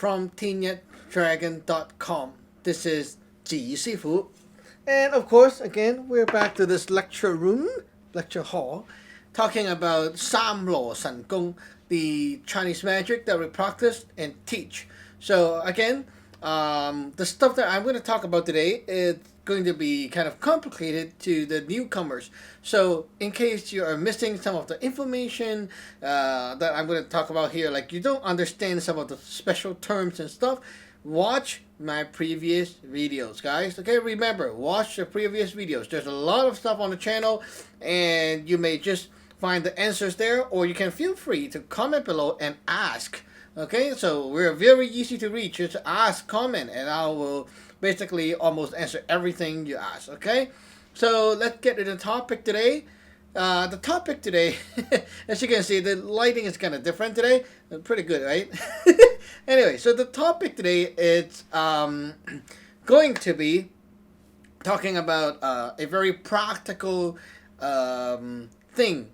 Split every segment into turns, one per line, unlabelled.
from tinyatdragon.com. This is Ji Sifu. And of course, again, we're back to this lecture hall, talking about Saam Law Sun Gung, the Chinese magic that we practice and teach. So again, the stuff that I'm going to talk about today is going to be kind of complicated to the newcomers. So in case you are missing some of the information that I'm going to talk about here, like you don't understand some of the special terms and stuff, watch my previous videos, guys. Okay, remember, watch the previous videos. There's a lot of stuff on the channel, and you may just find the answers there, or you can feel free to comment below and ask. Okay, so we're very easy to reach. Just ask, comment, and I will basically almost answer everything you ask. Okay, so let's get to the topic today. The topic today, as you can see, the lighting is kind of different today. Pretty good, right? Anyway, so the topic today is going to be talking about a very practical thing,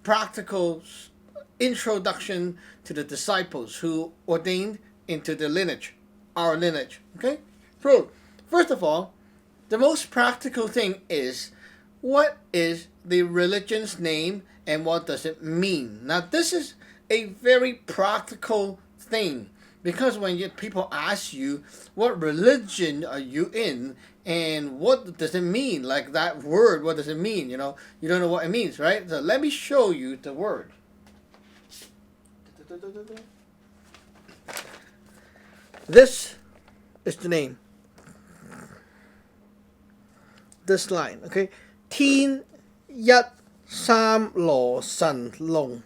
practical introduction to the disciples who ordained into the lineage, our lineage. Okay, so first of all, the most practical thing is, what is the religion's name and what does it mean? Now this is a very practical thing, because when people ask you, what religion are you in and what does it mean, like that word, what does it mean, you don't know what it means, right? So let me show you the word. This is the name, this line, okay? Tin Yat Sun Gung.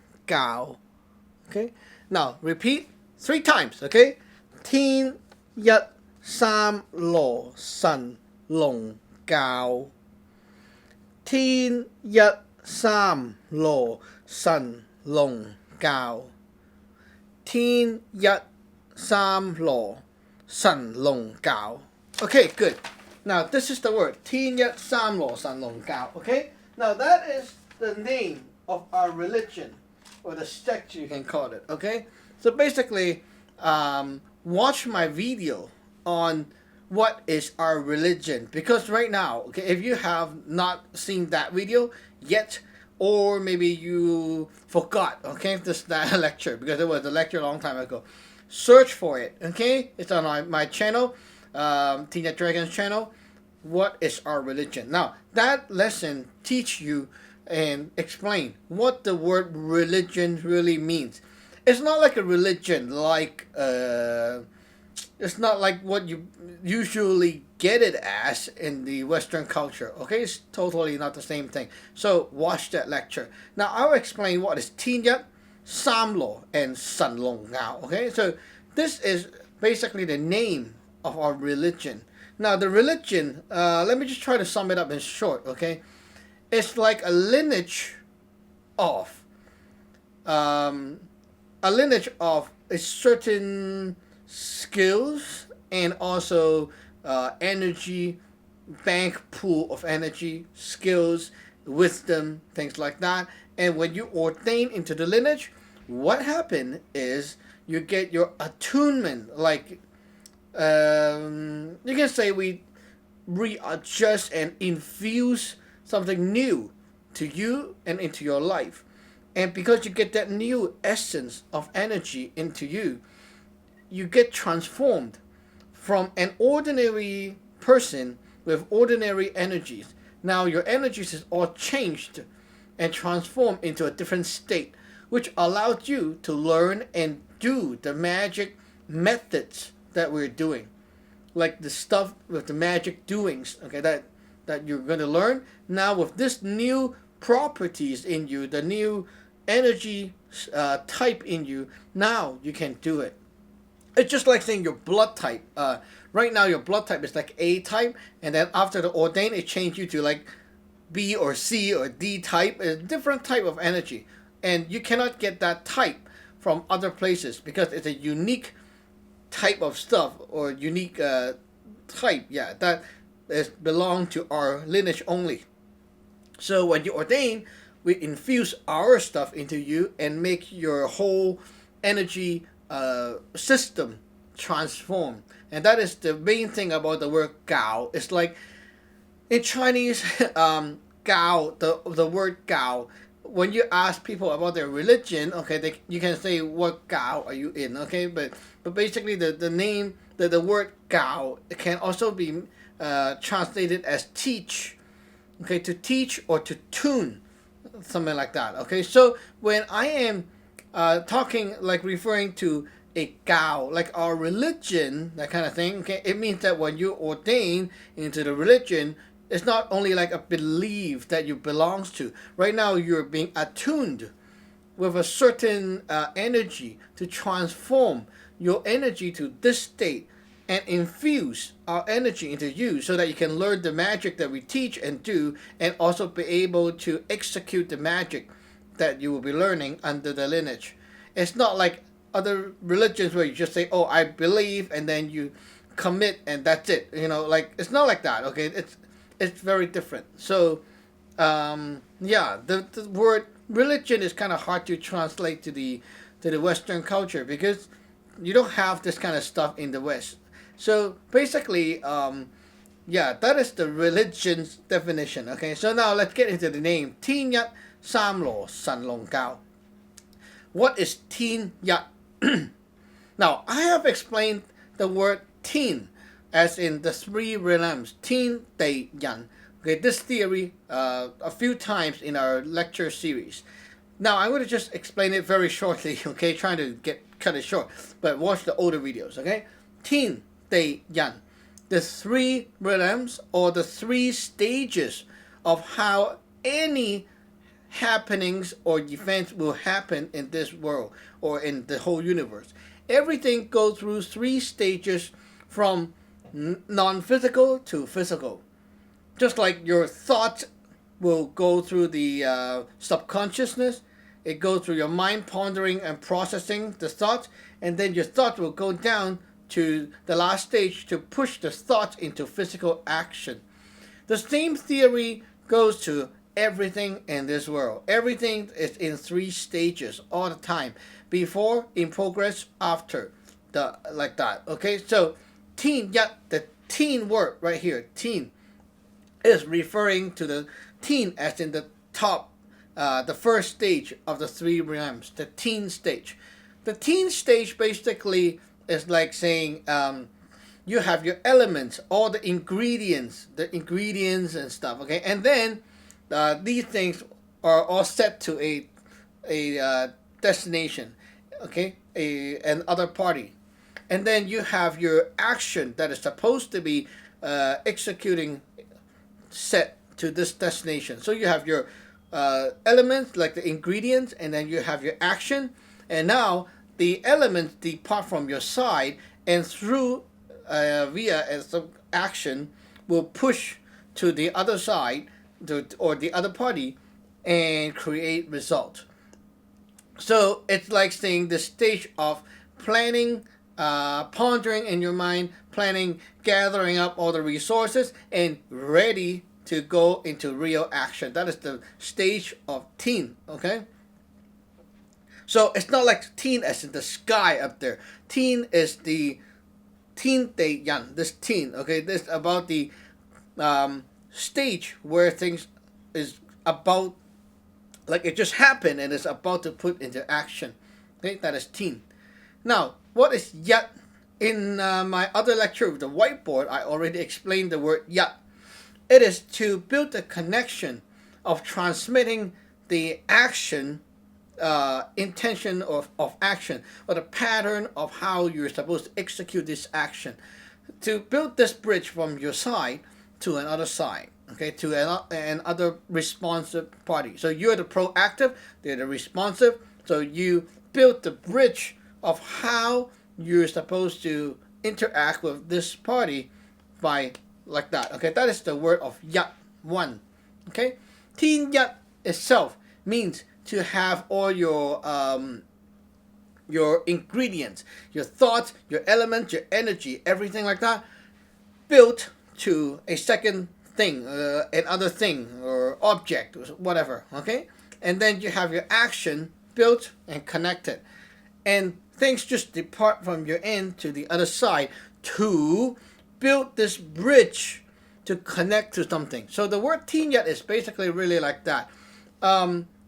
Okay, now repeat 3 times, okay? Tin Yat Sun Gung. Tin Yat Sun Gung. Tin Yat Sun Gung. Okay, good. Now this is the word, Tin Yat Sun Gung. Okay, now that is the name of our religion, or the sect you can call it. Okay, so basically, watch my video on what is our religion, because right now, okay, if you have not seen that video yet, or maybe you forgot, okay, that lecture, because it was a lecture a long time ago, search for it. Okay, it's on my channel, Tin Yat Dragon's channel. What is our religion? Now that lesson teach you and explain what the word religion really means. It's not like a religion, like it's not like what you usually get it as in the Western culture. Okay, it's totally not the same thing. So watch that lecture. Now I'll explain what is Tin Yat, Saam Law, and Sun Gung. Okay, so this is basically the name of our religion. Now the religion, let me just try to sum it up in short. Okay, it's like a lineage of a certain skills, and also energy, bank pool of energy, skills, wisdom, things like that. And when you ordain into the lineage, what happened is you get your attunement, like you can say we readjust and infuse something new to you and into your life. And because you get that new essence of energy into you, you get transformed from an ordinary person with ordinary energies. Now your energies is all changed and transformed into a different state, which allows you to learn and do the magic methods that we're doing, like the stuff with the magic doings, okay, that you're going to learn. Now with this new properties in you, the new energy type in you, now you can do it. It's just like saying your blood type. Right now your blood type is like A type, and then after the ordain, it changed you to like B or C or D type, a different type of energy. And you cannot get that type from other places, because it's a unique type of stuff, or unique type, that is belong to our lineage only. So when you ordain, we infuse our stuff into you and make your whole energy system transform. And that is the main thing about the word Gaau. It's like in Chinese, Gaau, the word Gaau, when you ask people about their religion, okay, you can say, what Gaau are you in, okay? But basically the name, the word Gaau, it can also be translated as teach, okay, to teach or to tune, something like that, okay? So when I am talking, like referring to a Gaau, like our religion, that kind of thing, okay, it means that when you ordain into the religion, it's not only like a belief that you belongs to. Right now, you're being attuned with a certain energy to transform your energy to this state and infuse our energy into you so that you can learn the magic that we teach and do, and also be able to execute the magic that you will be learning under the lineage. It's not like other religions where you just say, oh, I believe, and then you commit and that's it. You know, like, it's not like that, okay? It's very different. So, yeah, the word religion is kind of hard to translate to the Western culture because you don't have this kind of stuff in the West. So basically, yeah, that is the religion's definition. Okay, so now let's get into the name. Tin Yat Sun Gung. What is Tin Yat? Now, I have explained the word tin as in the three realms, Tin Dei Yan. Okay, this theory a few times in our lecture series. Now, I'm going to just explain it very shortly, okay, trying to cut it short, but watch the older videos, okay? Tin Dei Yan, the three realms or the three stages of how any happenings or events will happen in this world or in the whole universe. Everything goes through three stages from non-physical to physical. Just like your thoughts will go through the subconsciousness, it goes through your mind pondering and processing the thoughts, and then your thoughts will go down to the last stage to push the thoughts into physical action. The same theory goes to everything in this world. Everything is in three stages all the time. Before, in progress, after. Like that. Okay, so Tin Yat, the teen word right here, teen, is referring to the teen as in the top, the first stage of the three realms, the teen stage. The teen stage basically is like saying you have your elements, all the ingredients and stuff, okay? And then these things are all set to a destination, okay? An other party. And then you have your action that is supposed to be executing set to this destination. So you have your elements, like the ingredients, and then you have your action. And now the elements depart from your side, and through via some action will push to the other side or the other party and create result. So it's like saying the stage of planning, pondering in your mind, planning, gathering up all the resources, and ready to go into real action. That is the stage of teen, okay? So it's not like teen as in the sky up there. Teen is the Tin Dei Yan, this teen, okay? This is about the stage where things is about, like it just happened and it's about to put into action. Okay, that is teen. Now, what is Yat? In my other lecture with the whiteboard, I already explained the word Yat. It is to build the connection of transmitting the action, intention of action, or the pattern of how you're supposed to execute this action. To build this bridge from your side to another side, okay, to another responsive party. So you're the proactive, they're the responsive. So you build the bridge of how you're supposed to interact with this party by like that. Okay, that is the word of Yat, one. Okay, Tin Yat itself means to have all your ingredients, your thoughts, your elements, your energy, everything like that, built to a second thing, another thing or object, or whatever. Okay, and then you have your action built and connected, and things just depart from your end to the other side to build this bridge to connect to something. So the word Tin Yat is basically really like that.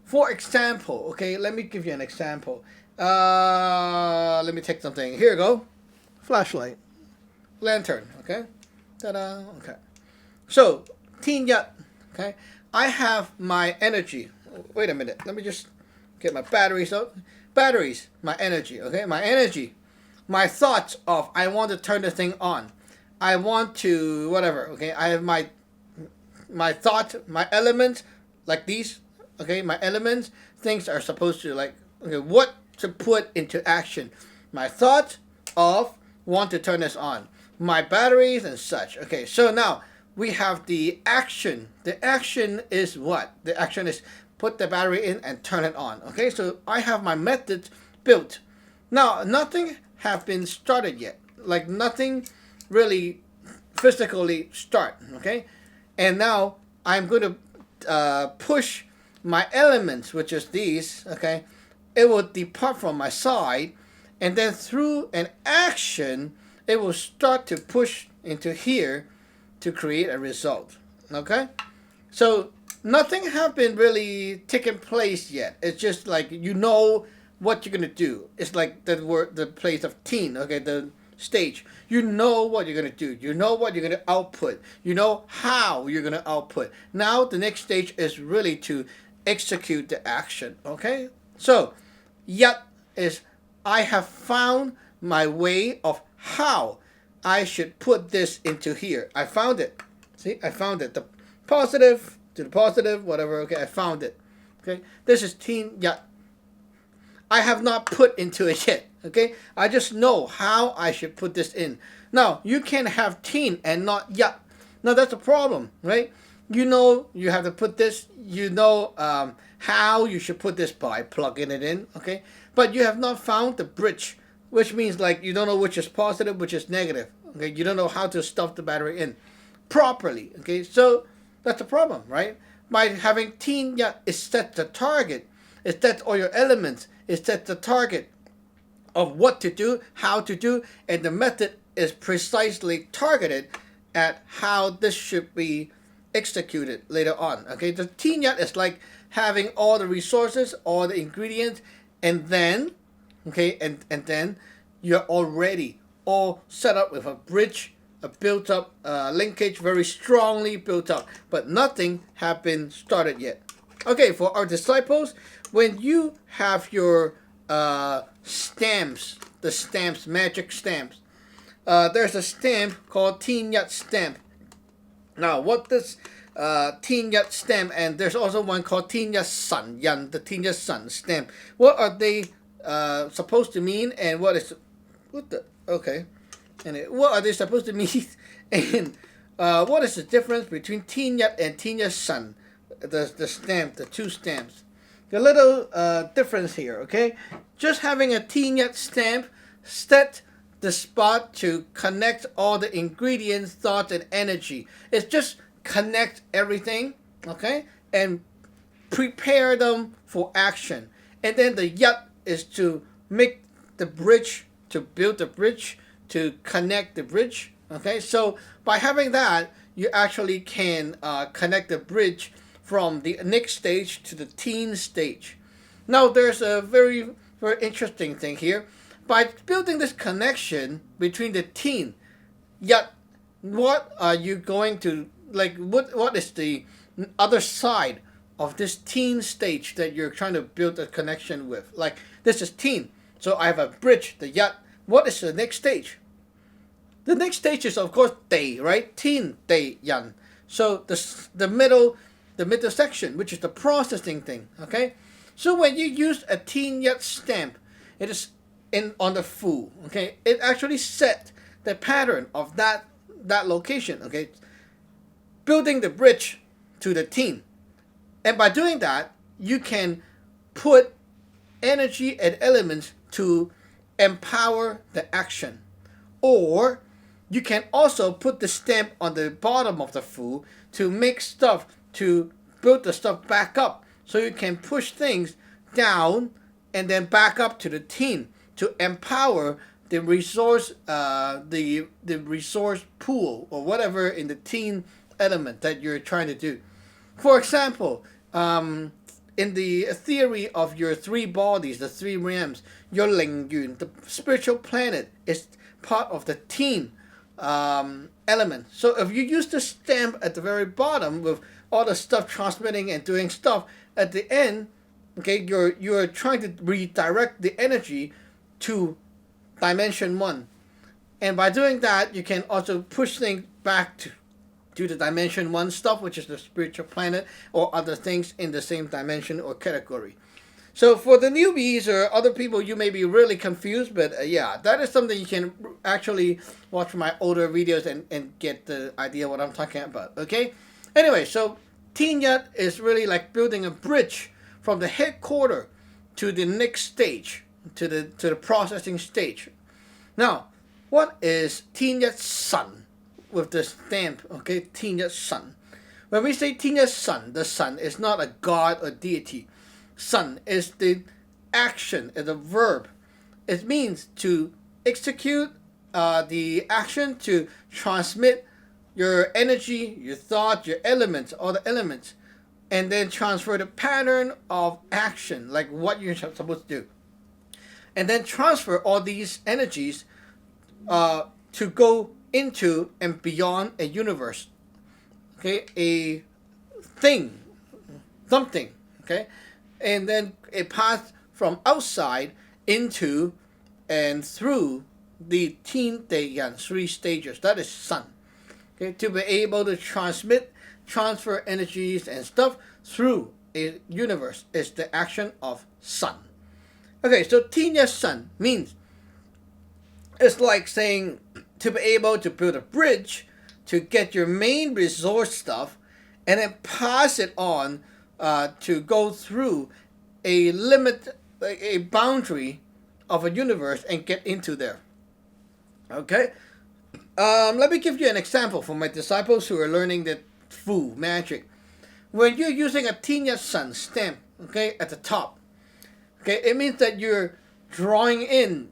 For example, okay, let me give you an example. Let me take something. Here you go. Flashlight. Lantern, okay? Ta-da, okay. So, Tin Yat, okay? I have my energy. Wait a minute. Let me just get my batteries out. Batteries, my energy, okay? My energy. My thoughts of, I want to turn the thing on. I want to, whatever, okay? I have my thought, my elements, like these, okay? My elements, things are supposed to, like, okay, what to put into action. My thought of, want to turn this on. My batteries and such. Okay, so now we have the action. The action is what? The action is put the battery in and turn it on. Okay, so I have my methods built. Now, nothing have been started yet. Like nothing really physically start. Okay, and now I'm going to push my elements, which is these. Okay, it will depart from my side, and then through an action, it will start to push into here to create a result. Okay? So nothing have been really taken place yet. It's just like you know what you're gonna do. It's like the place of teen, okay, the stage. You know what you're gonna do. You know what you're gonna output. You know how you're gonna output. Now the next stage is really to execute the action. Okay? So Yat is I have found my way of how I should put this into here. I found it. See, I found it. The positive to the positive, whatever. Okay, I found it. Okay, this is Tin Yat. I have not put into it yet. Okay, I just know how I should put this in. Now, you can have Tin and not Yat. Now, that's a problem, right? You know you have to put this. You know how you should put this by plugging it in. Okay, but you have not found the bridge, which means like you don't know which is positive, which is negative. Okay, you don't know how to stuff the battery in properly. Okay, so that's a problem, right? By having Tin Yat, it sets the target. It sets all your elements. It sets the target of what to do, how to do, and the method is precisely targeted at how this should be executed later on. Okay, the Tin Yat is like having all the resources, all the ingredients, and then, okay, and then you're already all set up with a bridge, a built up linkage, very strongly built up, but nothing have been started yet. Okay, for our disciples, when you have your stamps, the stamps, magic stamps, there's a stamp called Tin Yat stamp. Now, what this Tin Yat stamp, and there's also one called Tin Yat San Yan, the Tin Yat San stamp. What are they supposed to mean, and what are they supposed to mean, and what is the difference between Tin Yat and Tin Yat San, the stamp, the two stamps? The little difference here, okay? Just having a Tin Yat stamp set the spot to connect all the ingredients, thoughts, and energy. It's just connect everything, okay? And prepare them for action. And then the Yat is to make the bridge, to build the bridge, to connect the bridge, okay? So by having that, you actually can connect the bridge from the next stage to the teen stage. Now there's a very, very interesting thing here. By building this connection between the teen, Yat, what are you going to, like, what is the other side of this teen stage that you're trying to build a connection with? Like, this is teen, so I have a bridge, the Yat. What is the next stage? The next stage is, of course, Day, right? Teen, Day, Yan. So the middle section, which is the processing thing, okay? So when you use a Tin Yat stamp, it is on the Fu, okay? It actually set the pattern of that location, okay? Building the bridge to the teen. And by doing that, you can put energy and elements to empower the action. Or you can also put the stamp on the bottom of the Fu to make stuff, to build the stuff back up, so you can push things down and then back up to the teen to empower the resource resource pool or whatever in the teen element that you're trying to do. For example, in the theory of your three bodies, the three realms, your Ling Yun, the spiritual planet, is part of the teen element. So if you use the stamp at the very bottom with all the stuff transmitting and doing stuff, at the end, okay, you're trying to redirect the energy to dimension 1. And by doing that, you can also push things back to the dimension 1 stuff, which is the spiritual planet, or other things in the same dimension or category. So for the newbies or other people, you may be really confused, but yeah, that is something you can actually watch my older videos and get the idea what I'm talking about, okay? Anyway, so Tin Yat is really like building a bridge from the headquarter to the next stage, to the processing stage. Now, what is Tin Yat Sun with the stamp? Okay, Tin Yat Sun. When we say Tin Yat Sun, the sun is not a god or deity. Sun is the action, is a verb. It means to execute the action, to transmit your energy, your thought, your elements, all the elements, and then transfer the pattern of action, like what you're supposed to do. And then transfer all these energies to go into and beyond a universe. Okay, a thing, something, okay? And then it passed from outside into and through the Tin Yan, 3 stages. That is sun. Okay, to be able to transfer energies and stuff through a universe is the action of sun. Okay, so Tin Yat Sun means it's like saying to be able to build a bridge to get your main resource stuff and then pass it on to go through a limit, a boundary of a universe and get into there. Okay? Let me give you an example for my disciples who are learning the Fu magic. When you're using a Tin Yat Sun stamp, okay, at the top, okay, it means that you're drawing in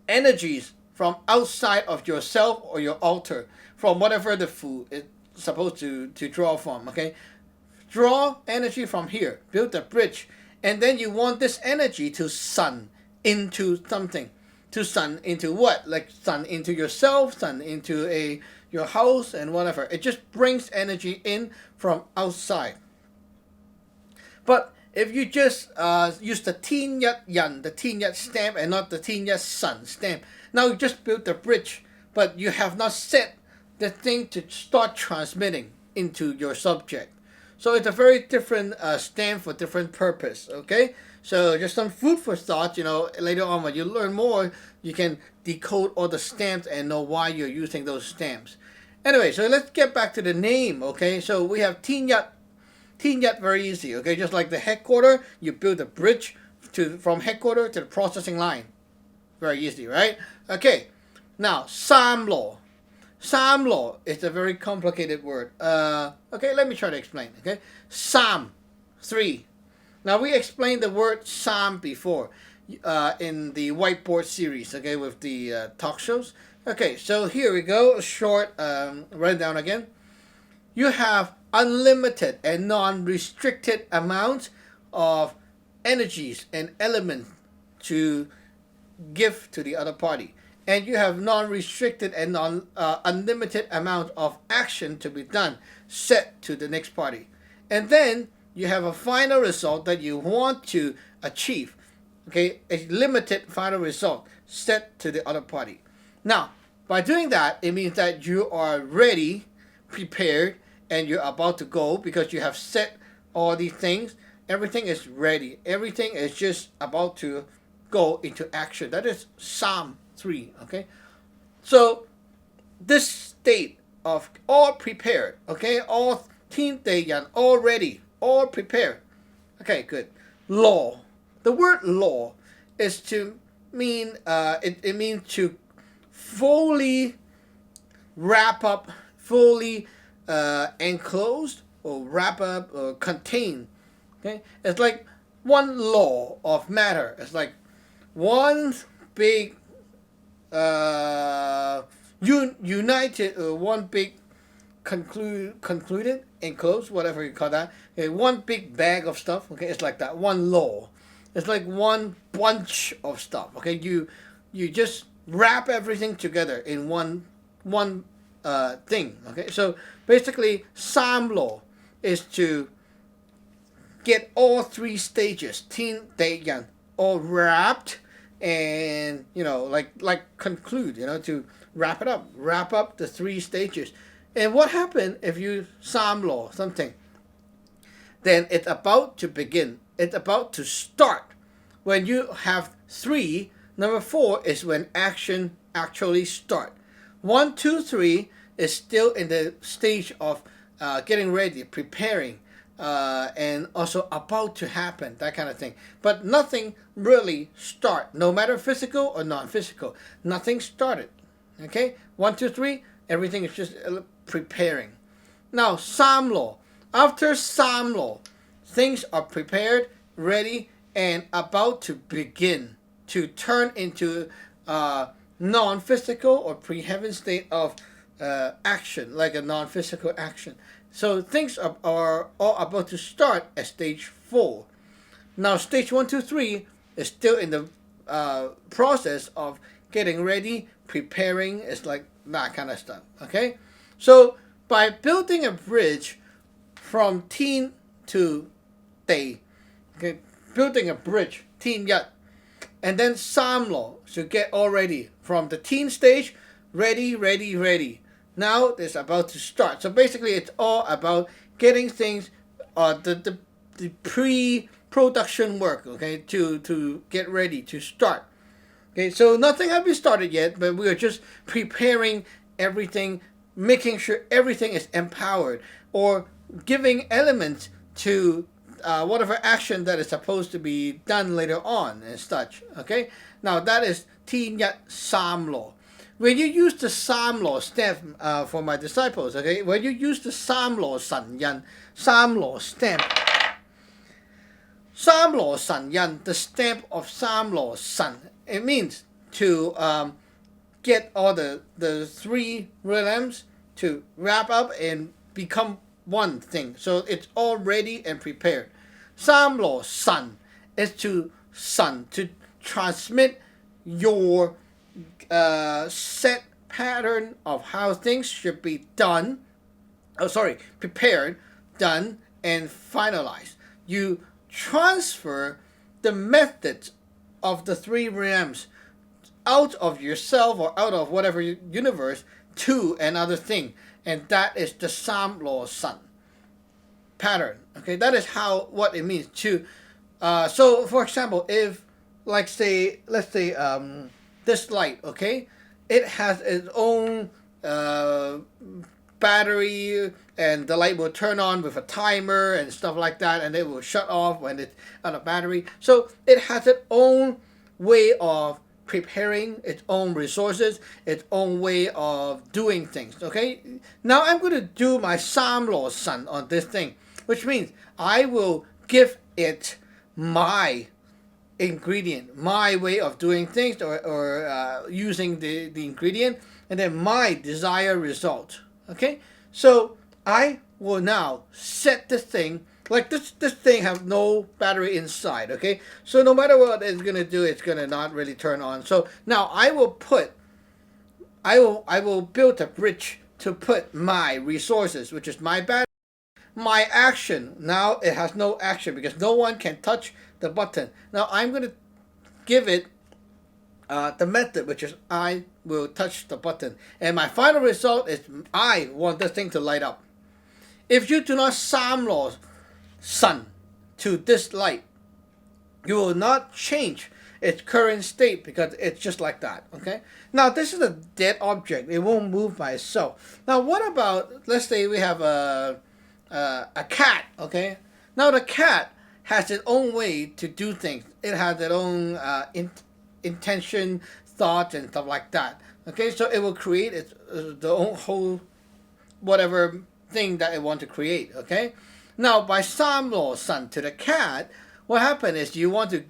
energies from outside of yourself or your altar, from whatever the Fu is supposed to draw from, okay? Draw energy from here, build a bridge, and then you want this energy to sun into something. To sun into what? Like sun into yourself, sun into your house and whatever. It just brings energy in from outside. But if you just use the Tin Yat Yan, the Tin Yat stamp, and not the Tin Yat Sun stamp, now you just built the bridge, but you have not set the thing to start transmitting into your subject. So it's a very different stamp for different purpose, okay? So just some food for thought, later on when you learn more, you can decode all the stamps and know why you're using those stamps. Anyway, so let's get back to the name, okay? So we have Tin Yat. Tin Yat, very easy, okay? Just like the headquarter, you build a bridge from headquarter to the processing line. Very easy, right? Okay, now Saam Law. Saam Law is a very complicated word. Okay, let me try to explain, okay? Saam, 3. Now, we explained the word Saam before in the whiteboard series, okay, with the talk shows. Okay, so here we go, a short write down again. You have unlimited and non-restricted amounts of energies and elements to give to the other party. And you have non-restricted and unlimited amount of action to be done, set to the next party. And then you have a final result that you want to achieve. Okay, a limited final result set to the other party. Now, by doing that, it means that you are ready, prepared, and you're about to go because you have set all these things. Everything is ready. Everything is just about to go into action. That is Saam 3, okay? So, this state of all prepared, okay? All Tin Yan, all ready, all prepared. Okay, good. Law. The word law is to mean, it means to fully wrap up, fully enclosed or wrap up or contain. Okay, it's like one law of matter. It's like one big united, one big concluded, enclosed, whatever you call that. Okay, one big bag of stuff. Okay, it's like that. One law. It's like one bunch of stuff. Okay, you just wrap everything together in one thing. Okay, so basically, Saam Law is to get all three stages, Tin Yat, all wrapped, and like conclude, to wrap up the three stages. And what happened if you Saam Law something? Then it's about to begin. It's about to start. When you have three, number 4 is when action actually start. 1, 2, 3 is still in the stage of getting ready, preparing, and also about to happen, that kind of thing. But nothing really start, no matter physical or non-physical. Nothing started. Okay, 1, 2, 3, everything is just preparing. Now, Saam Law. After Saam Law, things are prepared, ready, and about to begin to turn into non-physical or pre-heaven state of action, like a non-physical action. So things are all about to start at stage 4. Now, stage 1, 2, 3 is still in the process of getting ready, preparing. It's like that kind of stuff. Okay, so by building a bridge from Tin to Day, okay, building a bridge, Tin Yat, and then Saam Law to get all ready from the Tin stage, ready. Now it's about to start. So basically, it's all about getting things, the pre-production work, okay, to get ready to start. Okay, so nothing has been started yet, but we are just preparing everything, making sure everything is empowered, or giving elements to whatever action that is supposed to be done later on and such. Okay, now that is Tin Yat Saam Law. When you use the Saam Law stamp for my disciples, okay, when you use the Saam Law Sun Gun, Saam Law stamp, Saam Law Sun Gun, the stamp of Saam Law Sun, it means to get all the three realms to wrap up and become one thing. So it's all ready and prepared. Saam Law Sun is to transmit your set pattern of how things should be done. Prepared, done, and finalized. You transfer the methods of the three realms out of yourself or out of whatever universe to another thing, and that is the Saam Law Sun pattern. Okay, that is what it means to. So, for example, if let's say this light, okay, it has its own battery, and the light will turn on with a timer and stuff like that, and it will shut off when it's out of battery. So it has its own way of preparing, its own resources, its own way of doing things. Okay, now I'm going to do my Saam Law Sun on this thing, which means I will give it my ingredient, my way of doing things, or using the ingredient, and then my desired result. Okay, so I will now set this thing, like this thing have no battery inside. Okay, so no matter what it's gonna do, it's gonna not really turn on. So now I will build a bridge to put my resources, which is my battery, my action. Now it has no action because no one can touch the button. Now I'm going to give it the method, which is I will touch the button, and my final result is I want this thing to light up. If you do not Saam Law Sun to this light, you will not change its current state because it's just like that. Okay, now this is a dead object, it won't move by itself. Now what about, let's say we have a cat. Okay, now the cat has its own way to do things. It has its own intention, thoughts, and stuff like that. Okay, so it will create its the own whole whatever thing that it wants to create. Okay, now by Saam Law Sun to the cat, what happened is you want to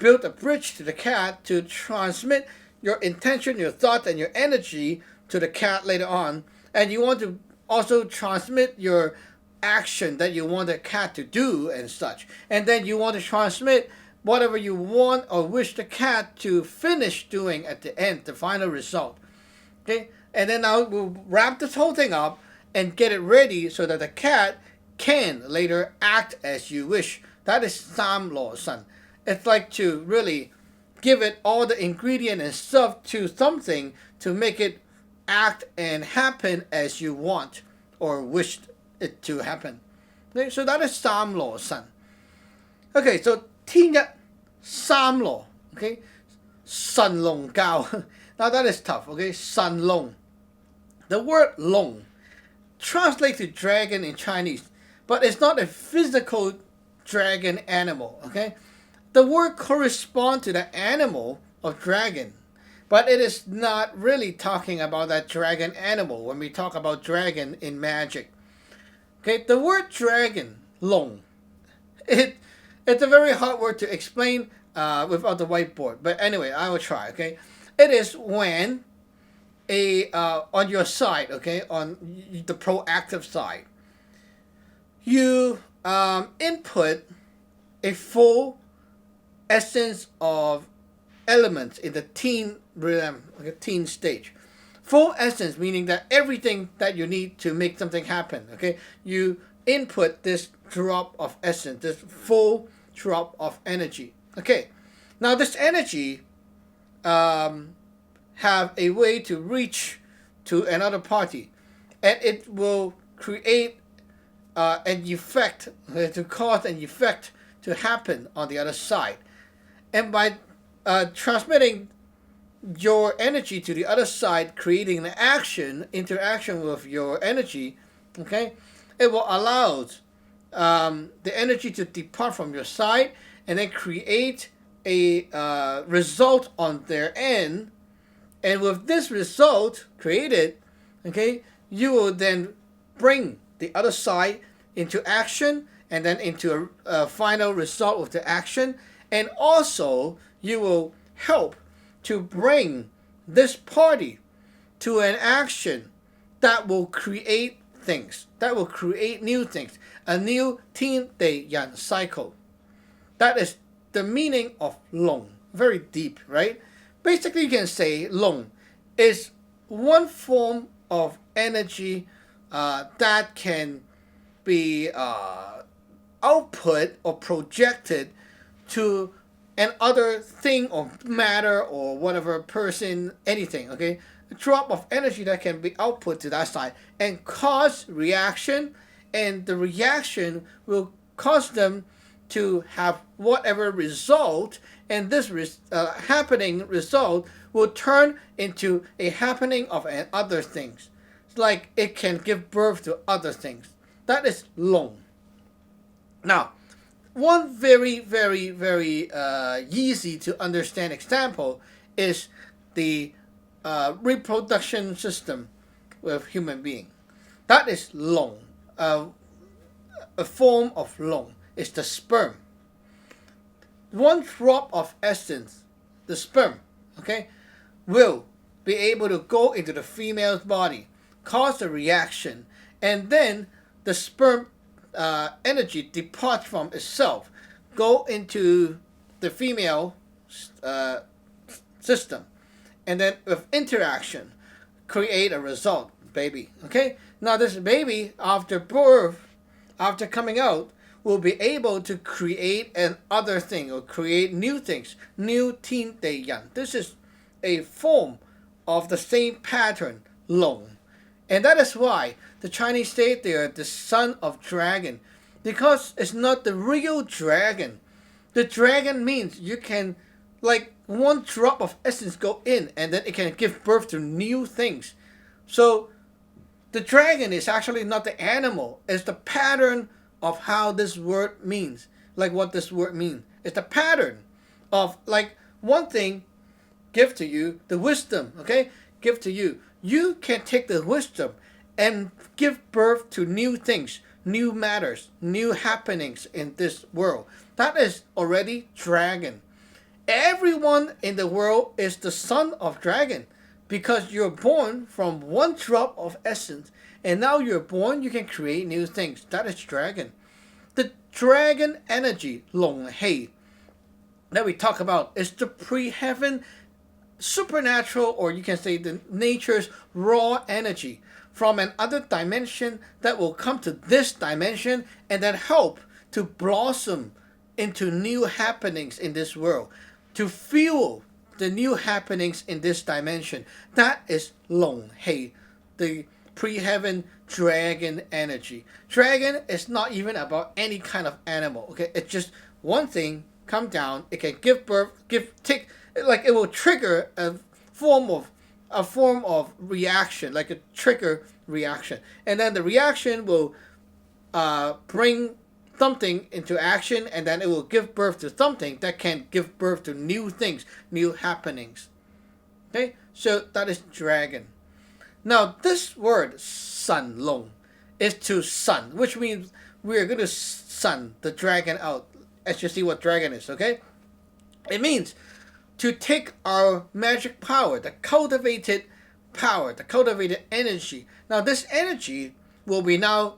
build a bridge to the cat to transmit your intention, your thought, and your energy to the cat later on. And you want to also transmit your action that you want the cat to do and such. And then you want to transmit whatever you want or wish the cat to finish doing at the end, the final result. Okay? And then now we'll wrap this whole thing up and get it ready so that the cat can later act as you wish. That is Saam Law Sun. It's like to really give it all the ingredient and stuff to something to make it act and happen as you want or wish it to happen. Okay, so that is Saam Law Sun. Okay, so Tin Yat Sam Law. Okay, Sun Long Gaau. Now that is tough. Okay, Sun Long. The word long translates to dragon in Chinese, but it's not a physical dragon animal. Okay, the word corresponds to the animal of dragon, but it is not really talking about that dragon animal when we talk about dragon in magic. Okay, the word dragon, long, it's a very hard word to explain without the whiteboard. But anyway, I will try. Okay, it is when on your side, okay, on the proactive side, you input a full essence of elements in the teen realm, okay, teen stage. Full essence meaning that everything that you need to make something happen, okay, you input this drop of essence, this full drop of energy. Okay, now this energy have a way to reach to another party, and it will create an effect, to cause an effect to happen on the other side. And by transmitting your energy to the other side, creating an interaction with your energy, okay, it will allow the energy to depart from your side and then create a result on their end. And with this result created, okay, you will then bring the other side into action and then into a final result with the action. And also, you will help to bring this party to an action that will create things, that will create new things, a new Tin Yan cycle. That is the meaning of long. Very deep, right? Basically, you can say long is one form of energy that can be output or projected to an other thing or matter or whatever person, anything, okay? A drop of energy that can be output to that side and cause reaction, and the reaction will cause them to have whatever result, and this happening result will turn into a happening of other things. It's like it can give birth to other things. That is long. Now, one very, very, very easy to understand example is the reproduction system with human being. That is long. A form of long is the sperm. One drop of essence, the sperm, okay, will be able to go into the female's body, cause a reaction, and then the sperm energy departs from itself, go into the female system, and then with interaction, create a result, baby. Okay? Now this baby, after birth, after coming out, will be able to create an other thing or create new things, new Tin Yan. This is a form of the same pattern, long. And that is why the Chinese say they are the son of dragon, because it's not the real dragon. The dragon means you can, like, one drop of essence go in and then it can give birth to new things. So the dragon is actually not the animal. It's the pattern of how this word means, like what this word means. It's the pattern of, like, one thing give to you, the wisdom, okay, give to you. You can take the wisdom and give birth to new things, new matters, new happenings in this world. That is already dragon. Everyone in the world is the son of dragon because you're born from one drop of essence, and now you're born, you can create new things. That is dragon. The dragon energy, Long Hei, that we talk about is the pre-heaven supernatural, or you can say the nature's raw energy from another dimension that will come to this dimension and then help to blossom into new happenings in this world, to fuel the new happenings in this dimension. That is Long Hei, the pre-heaven dragon energy. Dragon is not even about any kind of animal. Okay, it's just one thing come down. It can give birth, take, like it will trigger a form of reaction, like a trigger reaction, and then the reaction will bring something into action, and then it will give birth to something that can give birth to new things, new happenings. Okay, so that is dragon. Now this word Sun Long is to sun, which means we are going to sun the dragon out. As you see what dragon is, okay? It means to take our magic power, the cultivated power, the cultivated energy. Now this energy will be now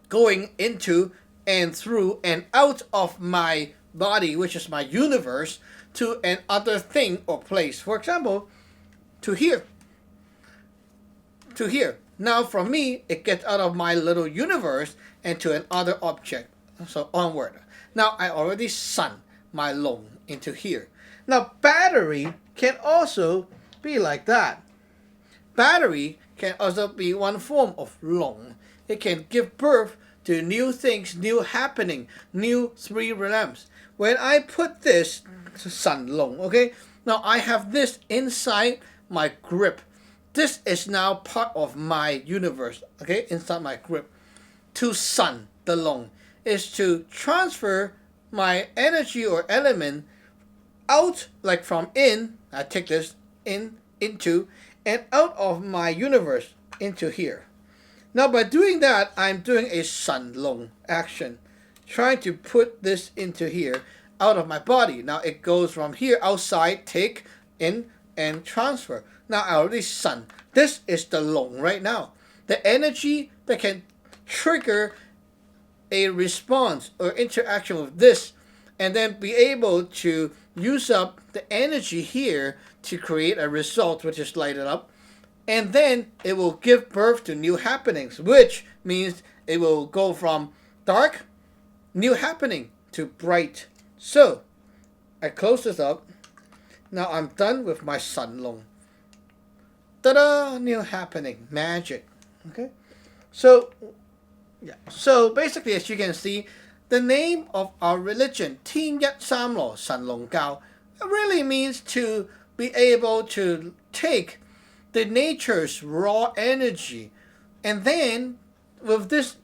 going into and through and out of my body, which is my universe, to another thing or place. For example, to here. To here. Now from me, it gets out of my little universe and to another object. So onward. Now I already sun my Long into here. Now battery can also be like that. Battery can also be one form of Long. It can give birth to new things, new happening, new three realms. When I put this Sun Long, okay, now I have this inside my grip. This is now part of my universe, okay, inside my grip. To sun the Long is to transfer my energy or element out, like from in, I take this in, into, and out of my universe into here. Now by doing that, I'm doing a Sun Long action, trying to put this into here, out of my body. Now it goes from here outside, take, in, and transfer. Now I already sun. This is the Long right now. The energy that can trigger a response or interaction with this, and then be able to use up the energy here to create a result which is lighted up, and then it will give birth to new happenings, which means it will go from dark, new happening, to bright. So I close this up. Now I'm done with my Sun Long. Ta-da! New happening, magic. Okay, so yeah. So basically, as you can see, the name of our religion, Tin Yat Sun Gung, really means to be able to take the nature's raw energy, and then with this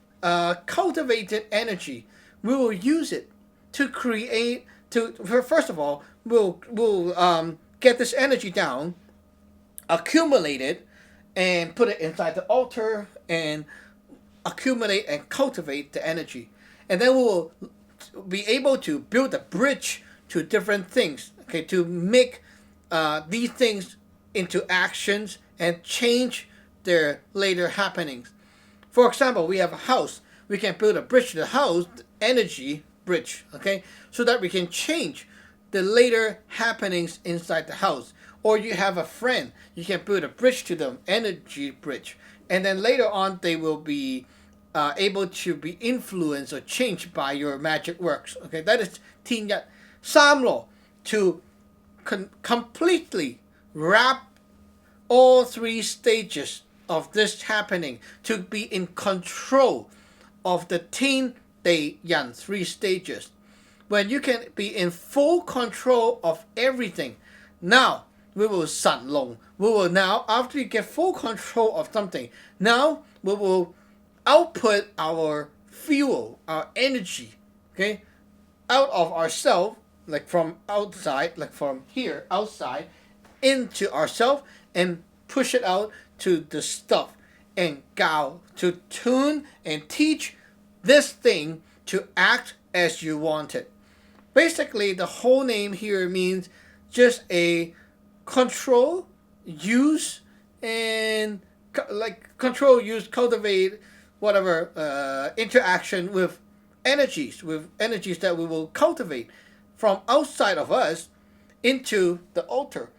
cultivated energy, we will use it to create. First of all, we'll get this energy down, accumulate it, and put it inside the altar, and accumulate and cultivate the energy. And then we will be able to build a bridge to different things, okay, to make these things into actions and change their later happenings. For example, we have a house. We can build a bridge to the house, energy bridge, okay, so that we can change the later happenings inside the house. Or you have a friend, you can build a bridge to them, energy bridge. And then later on, they will be able to be influenced or changed by your magic works. Okay, that is Tin Yat. Saam Law, to completely wrap all three stages of this happening, to be in control of the Tin Dei Yan, three stages. When you can be in full control of everything, now we will Sun Long. We will now, after we get full control of something, now we will output our fuel, our energy, okay, out of ourselves, like from outside, like from here, outside, into ourselves, and push it out to the stuff, and Gaau, to tune and teach this thing to act as you want it. Basically, the whole name here means just a control, use, and cultivate whatever interaction with energies that we will cultivate from outside of us into the altar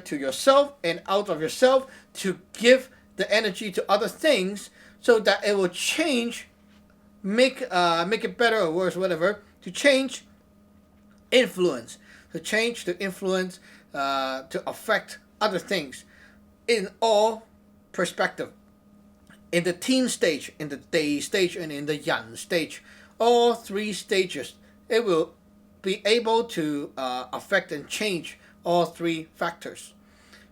to yourself and out of yourself to give the energy to other things so that it will change, make it better or worse, whatever, to change, influence, to affect other things in all perspective. In the Tin stage, in the Day stage, and in the Yan stage, all three stages, it will be able to affect and change all three factors.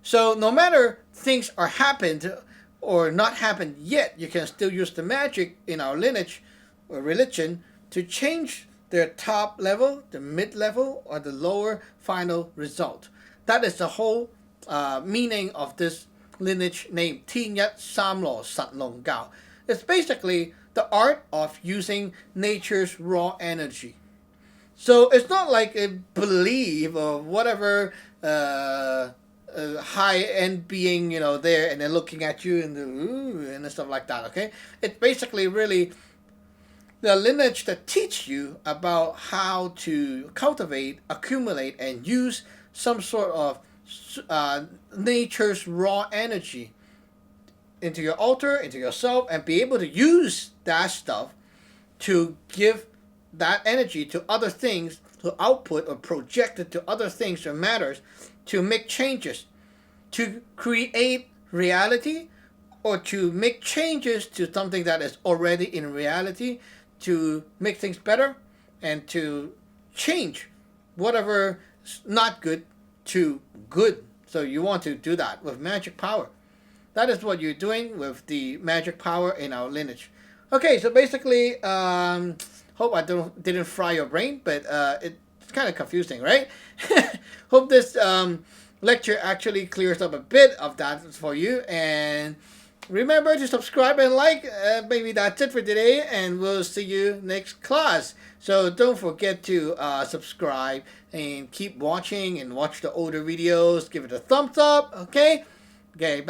So no matter things are happened or not happened yet, you can still use the magic in our lineage or religion to change the top level, the mid level, or the lower final result. That is the whole meaning of this lineage named Tin Yat Saam Law Sun Gung Gaau. It's basically the art of using nature's raw energy. So it's not like a belief or whatever high-end being, there and then looking at you and stuff like that, okay? It's basically really the lineage that teach you about how to cultivate, accumulate, and use some sort of nature's raw energy into your altar, into yourself, and be able to use that stuff to give that energy to other things, to output or project it to other things or matters, to make changes, to create reality, or to make changes to something that is already in reality, to make things better, and to change whatever is not good to good. So you want to do that with magic power. That is what you're doing with the magic power in our lineage. Okay, so basically, hope I didn't fry your brain, but it's kind of confusing, right? Hope this lecture actually clears up a bit of that for you. And remember to subscribe and like. Maybe that's it for today, and we'll see you next class. So don't forget to subscribe and keep watching and watch the older videos. Give it a thumbs up, okay? Okay, bye.